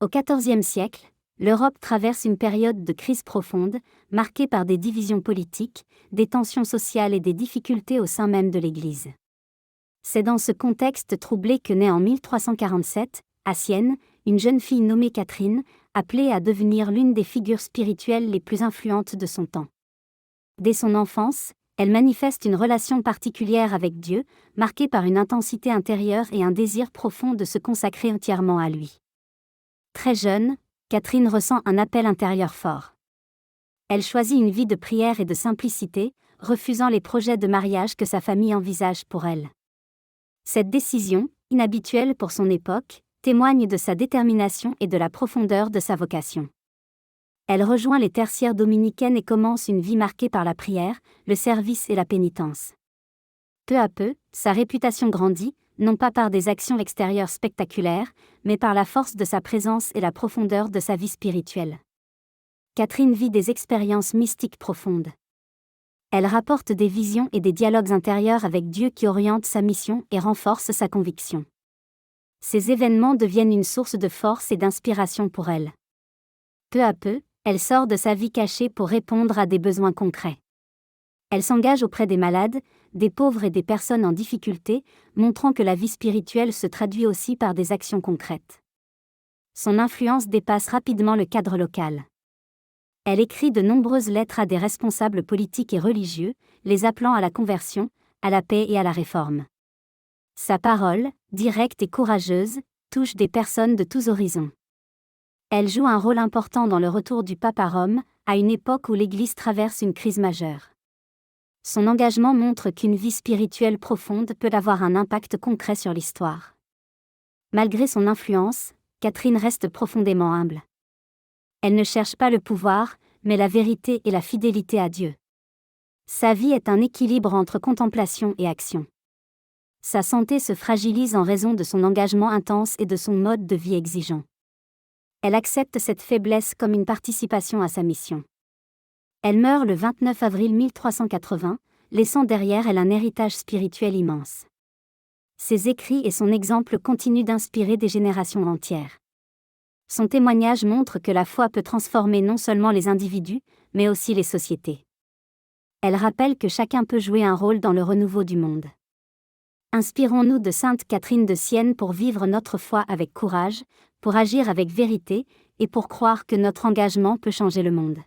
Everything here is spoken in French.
Au XIVe siècle, l'Europe traverse une période de crise profonde, marquée par des divisions politiques, des tensions sociales et des difficultés au sein même de l'Église. C'est dans ce contexte troublé que naît en 1347, à Sienne, une jeune fille nommée Catherine, appelée à devenir l'une des figures spirituelles les plus influentes de son temps. Dès son enfance, elle manifeste une relation particulière avec Dieu, marquée par une intensité intérieure et un désir profond de se consacrer entièrement à lui. Très jeune, Catherine ressent un appel intérieur fort. Elle choisit une vie de prière et de simplicité, refusant les projets de mariage que sa famille envisage pour elle. Cette décision, inhabituelle pour son époque, témoigne de sa détermination et de la profondeur de sa vocation. Elle rejoint les tertiaires dominicaines et commence une vie marquée par la prière, le service et la pénitence. Peu à peu, sa réputation grandit, non pas par des actions extérieures spectaculaires, mais par la force de sa présence et la profondeur de sa vie spirituelle. Catherine vit des expériences mystiques profondes. Elle rapporte des visions et des dialogues intérieurs avec Dieu qui orientent sa mission et renforcent sa conviction. Ces événements deviennent une source de force et d'inspiration pour elle. Peu à peu, elle sort de sa vie cachée pour répondre à des besoins concrets. Elle s'engage auprès des malades, des pauvres et des personnes en difficulté, montrant que la vie spirituelle se traduit aussi par des actions concrètes. Son influence dépasse rapidement le cadre local. Elle écrit de nombreuses lettres à des responsables politiques et religieux, les appelant à la conversion, à la paix et à la réforme. Sa parole, directe et courageuse, touche des personnes de tous horizons. Elle joue un rôle important dans le retour du pape à Rome, à une époque où l'Église traverse une crise majeure. Son engagement montre qu'une vie spirituelle profonde peut avoir un impact concret sur l'histoire. Malgré son influence, Catherine reste profondément humble. Elle ne cherche pas le pouvoir, mais la vérité et la fidélité à Dieu. Sa vie est un équilibre entre contemplation et action. Sa santé se fragilise en raison de son engagement intense et de son mode de vie exigeant. Elle accepte cette faiblesse comme une participation à sa mission. Elle meurt le 29 avril 1380, laissant derrière elle un héritage spirituel immense. Ses écrits et son exemple continuent d'inspirer des générations entières. Son témoignage montre que la foi peut transformer non seulement les individus, mais aussi les sociétés. Elle rappelle que chacun peut jouer un rôle dans le renouveau du monde. Inspirons-nous de Sainte Catherine de Sienne pour vivre notre foi avec courage, pour agir avec vérité, et pour croire que notre engagement peut changer le monde.